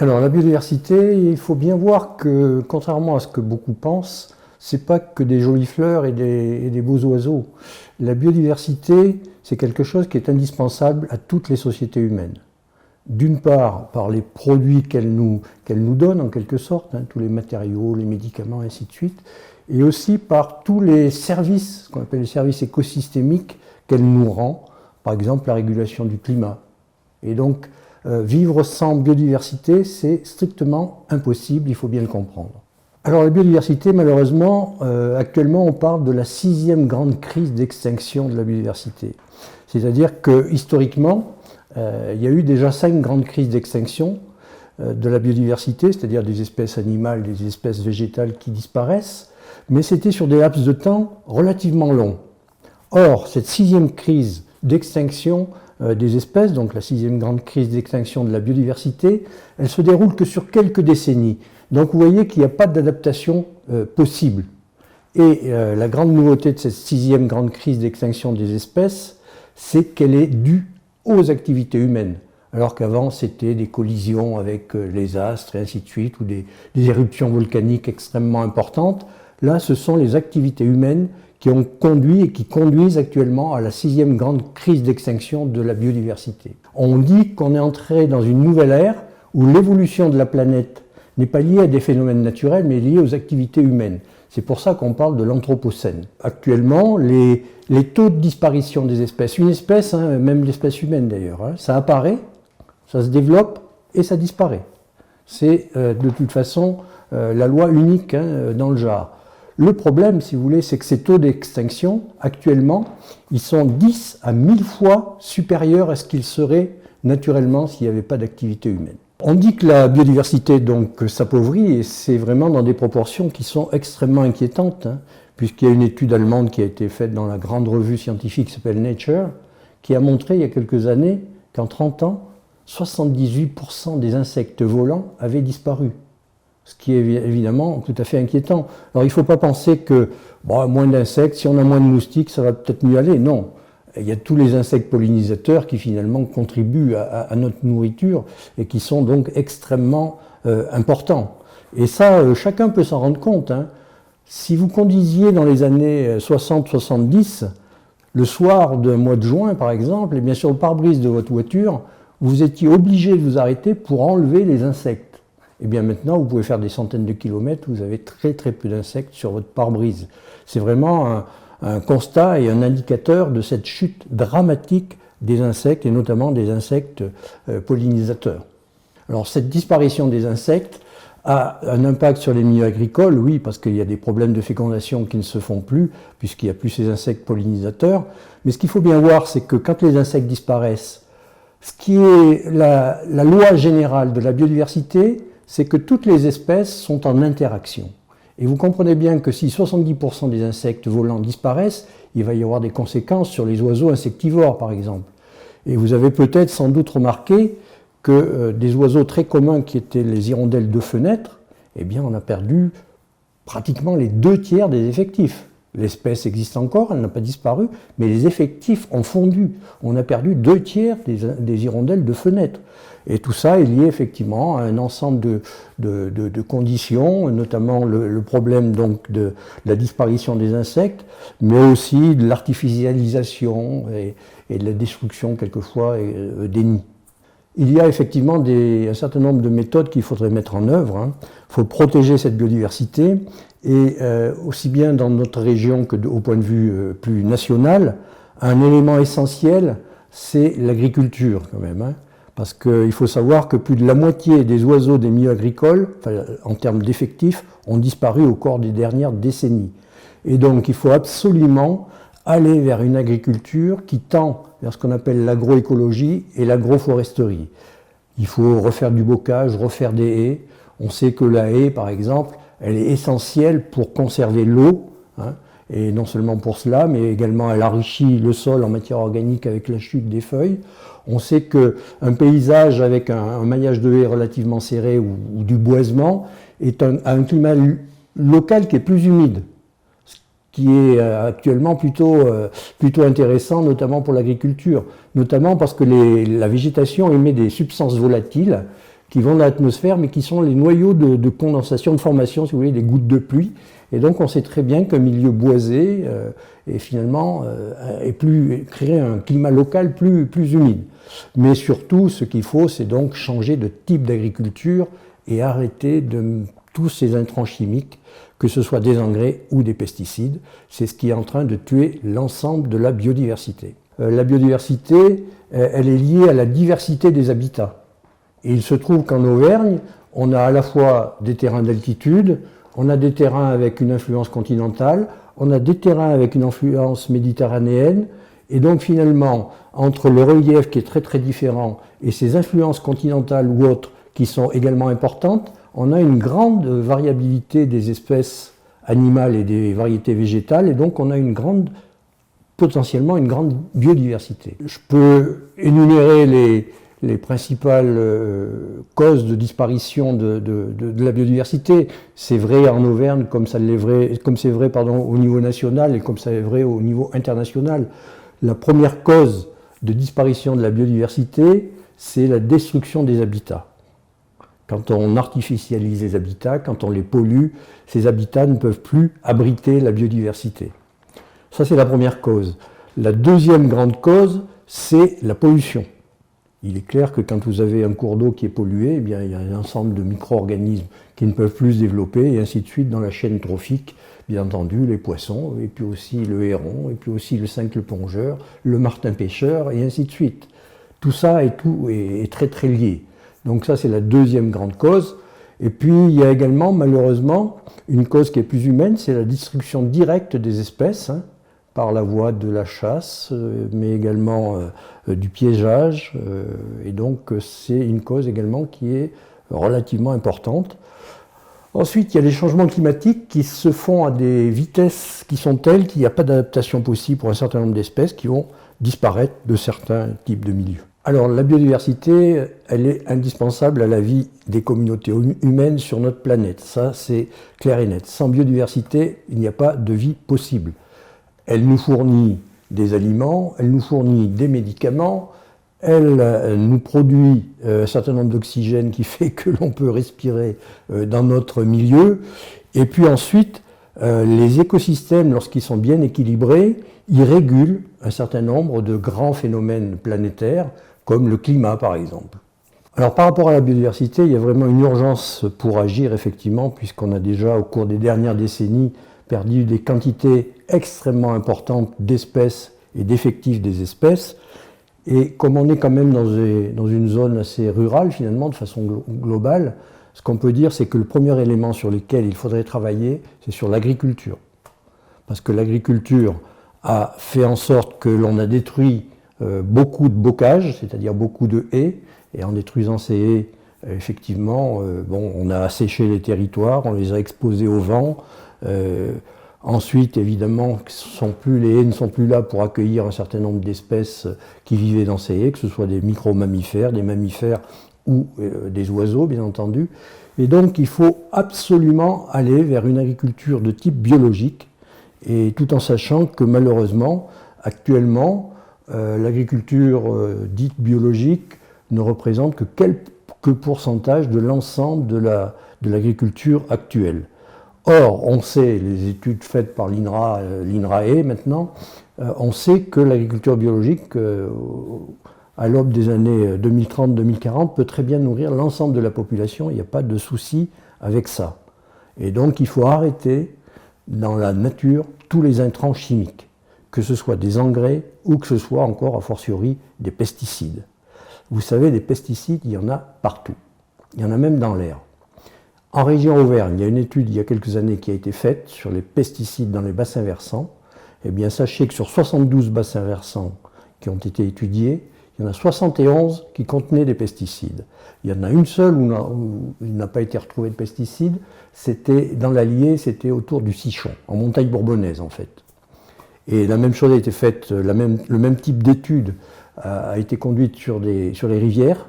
Alors la biodiversité, il faut bien voir que, contrairement à ce que beaucoup pensent, c'est pas que des jolies fleurs et des beaux oiseaux. La biodiversité, c'est quelque chose qui est indispensable à toutes les sociétés humaines. D'une part, par les produits qu'elle nous donne en quelque sorte, tous les matériaux, les médicaments, et ainsi de suite, et aussi par tous les services, ce qu'on appelle les services écosystémiques qu'elle nous rend, par exemple la régulation du climat. Et donc, vivre sans biodiversité, c'est strictement impossible, il faut bien le comprendre. Alors la biodiversité, malheureusement, actuellement on parle de la 6e grande crise d'extinction de la biodiversité. C'est-à-dire que historiquement, il y a eu déjà 5 grandes crises d'extinction de la biodiversité, c'est-à-dire des espèces animales, des espèces végétales qui disparaissent, mais c'était sur des laps de temps relativement longs. Or, cette 6e crise d'extinction des espèces, donc la 6e grande crise d'extinction de la biodiversité, elle se déroule que sur quelques décennies. Donc vous voyez qu'il n'y a pas d'adaptation possible. Et la grande nouveauté de cette 6e grande crise d'extinction des espèces, c'est qu'elle est due aux activités humaines. Alors qu'avant c'était des collisions avec les astres et ainsi de suite, ou des éruptions volcaniques extrêmement importantes. Là, ce sont les activités humaines qui ont conduit et qui conduisent actuellement à la 6e grande crise d'extinction de la biodiversité. On dit qu'on est entré dans une nouvelle ère où l'évolution de la planète n'est pas liée à des phénomènes naturels, mais liée aux activités humaines. C'est pour ça qu'on parle de l'anthropocène. Actuellement, les taux de disparition des espèces, une espèce, même l'espèce humaine d'ailleurs, ça apparaît, ça se développe et ça disparaît. C'est de toute façon la loi unique dans le genre. Le problème, si vous voulez, c'est que ces taux d'extinction, actuellement, ils sont 10 à 1000 fois supérieurs à ce qu'ils seraient naturellement s'il n'y avait pas d'activité humaine. On dit que la biodiversité donc s'appauvrit et c'est vraiment dans des proportions qui sont extrêmement inquiétantes, puisqu'il y a une étude allemande qui a été faite dans la grande revue scientifique qui s'appelle Nature, qui a montré il y a quelques années qu'en 30 ans, 78% des insectes volants avaient disparu. Ce qui est évidemment tout à fait inquiétant. Alors il ne faut pas penser que moins d'insectes, si on a moins de moustiques, ça va peut-être mieux aller. Non, il y a tous les insectes pollinisateurs qui finalement contribuent à notre nourriture et qui sont donc extrêmement importants. Et ça, chacun peut s'en rendre compte. Si vous conduisiez dans les années 60-70, le soir d'un mois de juin par exemple, et bien sur le pare-brise de votre voiture, vous étiez obligé de vous arrêter pour enlever les insectes. Et bien maintenant, vous pouvez faire des centaines de kilomètres, vous avez très très peu d'insectes sur votre pare-brise. C'est vraiment un constat et un indicateur de cette chute dramatique des insectes, et notamment des insectes pollinisateurs. Alors cette disparition des insectes a un impact sur les milieux agricoles, oui, parce qu'il y a des problèmes de fécondation qui ne se font plus, puisqu'il n'y a plus ces insectes pollinisateurs. Mais ce qu'il faut bien voir, c'est que quand les insectes disparaissent, ce qui est la loi générale de la biodiversité, c'est que toutes les espèces sont en interaction. Et vous comprenez bien que si 70% des insectes volants disparaissent, il va y avoir des conséquences sur les oiseaux insectivores, par exemple. Et vous avez peut-être sans doute remarqué que des oiseaux très communs qui étaient les hirondelles de fenêtre, eh bien on a perdu pratiquement les 2/3 des effectifs. L'espèce existe encore, elle n'a pas disparu, mais les effectifs ont fondu. On a perdu 2/3 des hirondelles de fenêtre. Et tout ça est lié effectivement à un ensemble de conditions, notamment le problème donc de la disparition des insectes, mais aussi de l'artificialisation et de la destruction quelquefois des nids. Il y a effectivement un certain nombre de méthodes qu'il faudrait mettre en œuvre. Il faut protéger cette biodiversité, et aussi bien dans notre région que au point de vue plus national, un élément essentiel, c'est l'agriculture quand même. Parce qu'il faut savoir que plus de la moitié des oiseaux des milieux agricoles, en termes d'effectifs, ont disparu au cours des dernières décennies. Et donc il faut absolument aller vers une agriculture qui tend vers ce qu'on appelle l'agroécologie et l'agroforesterie. Il faut refaire du bocage, refaire des haies. On sait que la haie, par exemple, elle est essentielle pour conserver l'eau, et non seulement pour cela, mais également elle enrichit le sol en matière organique avec la chute des feuilles. On sait qu'un paysage avec un maillage de haies relativement serré ou du boisement a un climat local qui est plus humide, ce qui est actuellement plutôt intéressant, notamment pour l'agriculture, notamment parce que la végétation émet des substances volatiles qui vont dans l'atmosphère, mais qui sont les noyaux de condensation, de formation, si vous voulez, des gouttes de pluie. Et donc on sait très bien qu'un milieu boisé est finalement créer un climat local plus humide. Mais surtout, ce qu'il faut, c'est donc changer de type d'agriculture et arrêter tous ces intrants chimiques, que ce soit des engrais ou des pesticides. C'est ce qui est en train de tuer l'ensemble de la biodiversité. La biodiversité, elle est liée à la diversité des habitats. Et il se trouve qu'en Auvergne, on a à la fois des terrains d'altitude, on a des terrains avec une influence continentale, on a des terrains avec une influence méditerranéenne, et donc finalement, entre le relief qui est très très différent et ces influences continentales ou autres qui sont également importantes, on a une grande variabilité des espèces animales et des variétés végétales, et donc on a potentiellement une grande biodiversité. Je peux énumérer les principales causes de disparition de la biodiversité. C'est vrai en Auvergne comme c'est vrai au niveau national et comme c'est vrai au niveau international. La première cause de disparition de la biodiversité, c'est la destruction des habitats. Quand on artificialise les habitats, quand on les pollue, ces habitats ne peuvent plus abriter la biodiversité. Ça, c'est la première cause. La deuxième grande cause, c'est la pollution. Il est clair que quand vous avez un cours d'eau qui est pollué, eh bien, il y a un ensemble de micro-organismes qui ne peuvent plus se développer, et ainsi de suite dans la chaîne trophique, bien entendu, les poissons, et puis aussi le héron, et puis aussi le cincle plongeur, le martin pêcheur, et ainsi de suite. Tout ça est très très lié. Donc ça, c'est la deuxième grande cause. Et puis, il y a également, malheureusement, une cause qui est plus humaine, c'est la destruction directe des espèces, par la voie de la chasse, mais également du piégeage. Et donc, c'est une cause également qui est relativement importante. Ensuite, il y a les changements climatiques qui se font à des vitesses qui sont telles qu'il n'y a pas d'adaptation possible pour un certain nombre d'espèces qui vont disparaître de certains types de milieux. Alors, la biodiversité, elle est indispensable à la vie des communautés humaines sur notre planète. Ça, c'est clair et net. Sans biodiversité, il n'y a pas de vie possible. Elle nous fournit des aliments, elle nous fournit des médicaments, elle nous produit un certain nombre d'oxygène qui fait que l'on peut respirer dans notre milieu. Et puis ensuite, les écosystèmes, lorsqu'ils sont bien équilibrés, ils régulent un certain nombre de grands phénomènes planétaires, comme le climat par exemple. Alors par rapport à la biodiversité, il y a vraiment une urgence pour agir effectivement, puisqu'on a déjà au cours des dernières décennies perdu des quantités extrêmement importantes d'espèces et d'effectifs des espèces. Et comme on est quand même dans une zone assez rurale finalement, de façon globale, ce qu'on peut dire, c'est que le premier élément sur lequel il faudrait travailler, c'est sur l'agriculture. Parce que l'agriculture a fait en sorte que l'on a détruit beaucoup de bocages, c'est-à-dire beaucoup de haies, et en détruisant ces haies, effectivement, on a asséché les territoires, on les a exposés au vent. Ensuite, évidemment, les haies ne sont plus là pour accueillir un certain nombre d'espèces qui vivaient dans ces haies, que ce soit des micro-mammifères, des mammifères ou des oiseaux, bien entendu. Et donc, il faut absolument aller vers une agriculture de type biologique, et tout en sachant que malheureusement, actuellement, l'agriculture dite biologique ne représente que quelques pourcentages de l'ensemble de l'agriculture actuelle. Or, on sait, les études faites par l'INRAE maintenant, on sait que l'agriculture biologique, à l'aube des années 2030-2040, peut très bien nourrir l'ensemble de la population, il n'y a pas de souci avec ça. Et donc, il faut arrêter dans la nature tous les intrants chimiques, que ce soit des engrais ou que ce soit encore, a fortiori, des pesticides. Vous savez, des pesticides, il y en a partout. Il y en a même dans l'air. En région Auvergne, il y a une étude il y a quelques années qui a été faite sur les pesticides dans les bassins versants. Eh bien, sachez que sur 72 bassins versants qui ont été étudiés, il y en a 71 qui contenaient des pesticides. Il y en a une seule où il n'a pas été retrouvé de pesticides, c'était dans l'Allier, c'était autour du Sichon, en montagne bourbonnaise en fait. Et la même chose a été faite, le même type d'étude a été conduite sur les rivières.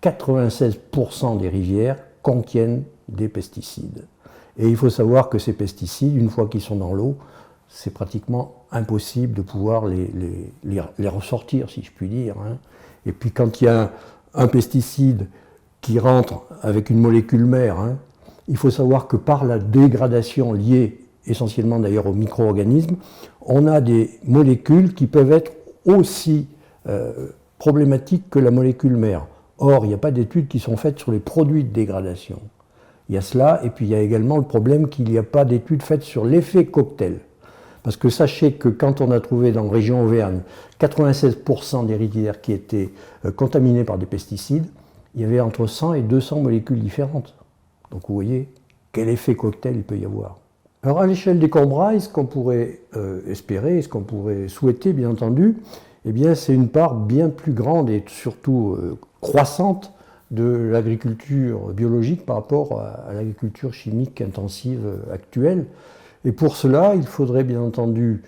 96% des rivières contiennent des pesticides. Et il faut savoir que ces pesticides, une fois qu'ils sont dans l'eau, c'est pratiquement impossible de pouvoir les ressortir, si je puis dire. Et puis quand il y a un pesticide qui rentre avec une molécule mère. Hein. Il faut savoir que par la dégradation liée essentiellement d'ailleurs aux micro-organismes, on a des molécules qui peuvent être aussi problématiques que la molécule mère. Or, il n'y a pas d'études qui sont faites sur les produits de dégradation. Il y a cela, et puis il y a également le problème qu'il n'y a pas d'études faites sur l'effet cocktail. Parce que sachez que quand on a trouvé dans la région Auvergne 96% des rizières qui étaient contaminées par des pesticides, il y avait entre 100 et 200 molécules différentes. Donc vous voyez quel effet cocktail il peut y avoir. Alors à l'échelle des Combrailles, ce qu'on pourrait espérer, ce qu'on pourrait souhaiter bien entendu, eh bien c'est une part bien plus grande et surtout croissante de l'agriculture biologique par rapport à l'agriculture chimique intensive actuelle. Et pour cela, il faudrait bien entendu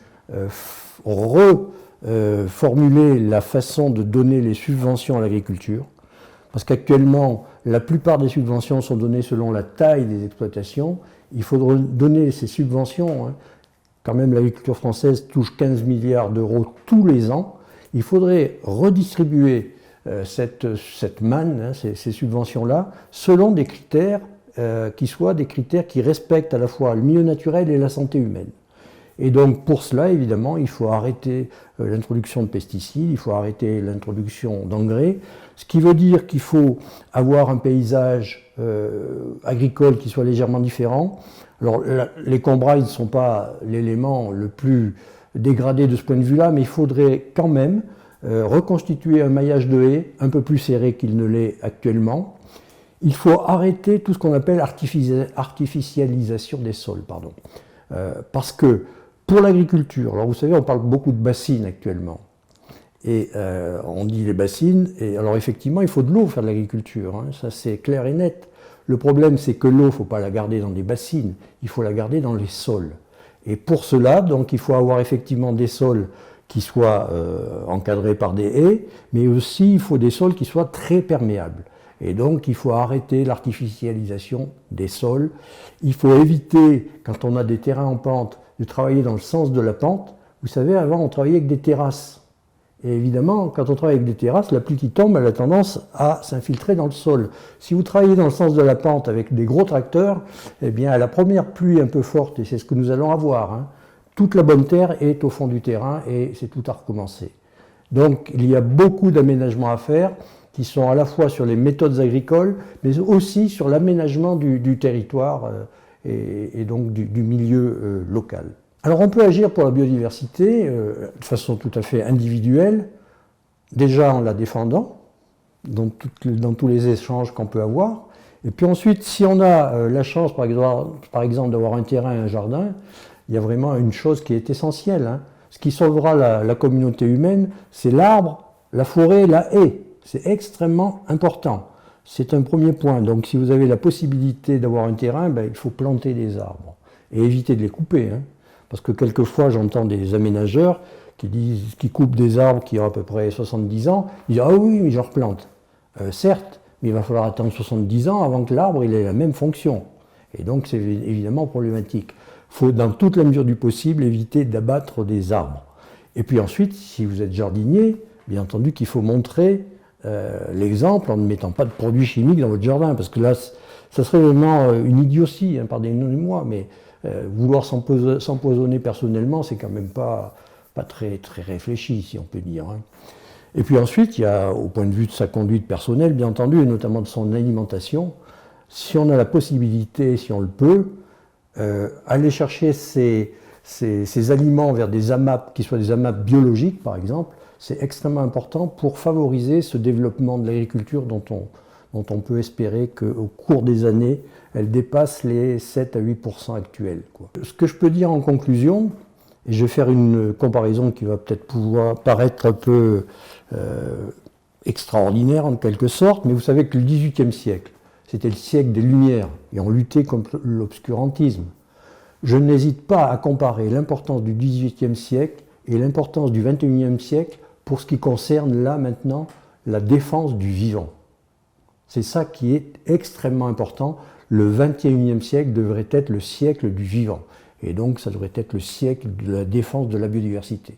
reformuler la façon de donner les subventions à l'agriculture, parce qu'actuellement, la plupart des subventions sont données selon la taille des exploitations. Il faudrait donner ces subventions, hein. Quand même l'agriculture française touche 15 milliards d'euros tous les ans. Il faudrait redistribuer cette manne, hein, ces subventions-là, selon des critères qui soient des critères qui respectent à la fois le milieu naturel et la santé humaine. Et donc pour cela, évidemment, il faut arrêter l'introduction de pesticides, il faut arrêter l'introduction d'engrais, ce qui veut dire qu'il faut avoir un paysage agricole qui soit légèrement différent. Alors les Combrailles ne sont pas l'élément le plus dégradé de ce point de vue-là, mais il faudrait quand même reconstituer un maillage de haies un peu plus serré qu'il ne l'est actuellement. Il faut arrêter tout ce qu'on appelle artificialisation des sols, parce que pour l'agriculture, alors vous savez, on parle beaucoup de bassines actuellement, et on dit les bassines, et alors effectivement, il faut de l'eau pour faire de l'agriculture, hein, ça c'est clair et net. Le problème, c'est que l'eau, il ne faut pas la garder dans des bassines, il faut la garder dans les sols. Et pour cela, donc, il faut avoir effectivement des sols qui soient encadrés par des haies, mais aussi il faut des sols qui soient très perméables. Et donc, il faut arrêter l'artificialisation des sols. Il faut éviter, quand on a des terrains en pente, de travailler dans le sens de la pente. Vous savez, avant, on travaillait avec des terrasses. Et évidemment, quand on travaille avec des terrasses, la pluie qui tombe, elle a tendance à s'infiltrer dans le sol. Si vous travaillez dans le sens de la pente avec des gros tracteurs, eh bien, à la première pluie un peu forte, et c'est ce que nous allons avoir, hein, toute la bonne terre est au fond du terrain et c'est tout à recommencer. Donc, il y a beaucoup d'aménagements à faire qui sont à la fois sur les méthodes agricoles, mais aussi sur l'aménagement du territoire et donc du milieu local. Alors on peut agir pour la biodiversité de façon tout à fait individuelle, déjà en la défendant, dans tous les échanges qu'on peut avoir, et puis ensuite, si on a la chance par exemple d'avoir un terrain et un jardin, il y a vraiment une chose qui est essentielle, hein. Ce qui sauvera la communauté humaine, c'est l'arbre, la forêt, la haie. C'est extrêmement important. C'est un premier point. Donc si vous avez la possibilité d'avoir un terrain, ben, il faut planter des arbres et éviter de les couper, hein. Parce que quelquefois j'entends des aménageurs qui coupent des arbres qui ont à peu près 70 ans, ils disent « Ah oui, mais je replante ». Certes, mais il va falloir attendre 70 ans avant que l'arbre ait la même fonction. Et donc c'est évidemment problématique. Il faut, dans toute la mesure du possible, éviter d'abattre des arbres. Et puis ensuite, si vous êtes jardinier, bien entendu qu'il faut montrer l'exemple en ne mettant pas de produits chimiques dans votre jardin, parce que là, ça serait vraiment une idiotie, hein, pardonnez-moi, mais vouloir s'empoisonner personnellement, c'est quand même pas très, très réfléchi, si on peut dire, hein. Et puis ensuite, il y a, au point de vue de sa conduite personnelle, bien entendu, et notamment de son alimentation, si on a la possibilité, si on le peut, aller chercher ces aliments vers des AMAP, qui soient des AMAP biologiques, par exemple, c'est extrêmement important pour favoriser ce développement de l'agriculture dont on peut espérer qu'au cours des années, elle dépasse les 7 à 8% actuels, quoi. Ce que je peux dire en conclusion, et je vais faire une comparaison qui va peut-être pouvoir paraître un peu extraordinaire en quelque sorte, mais vous savez que le XVIIIe siècle, c'était le siècle des Lumières, et on luttait contre l'obscurantisme. Je n'hésite pas à comparer l'importance du XVIIIe siècle et l'importance du XXIe siècle pour ce qui concerne là maintenant la défense du vivant. C'est ça qui est extrêmement important. Le XXIe siècle devrait être le siècle du vivant. Et donc ça devrait être le siècle de la défense de la biodiversité.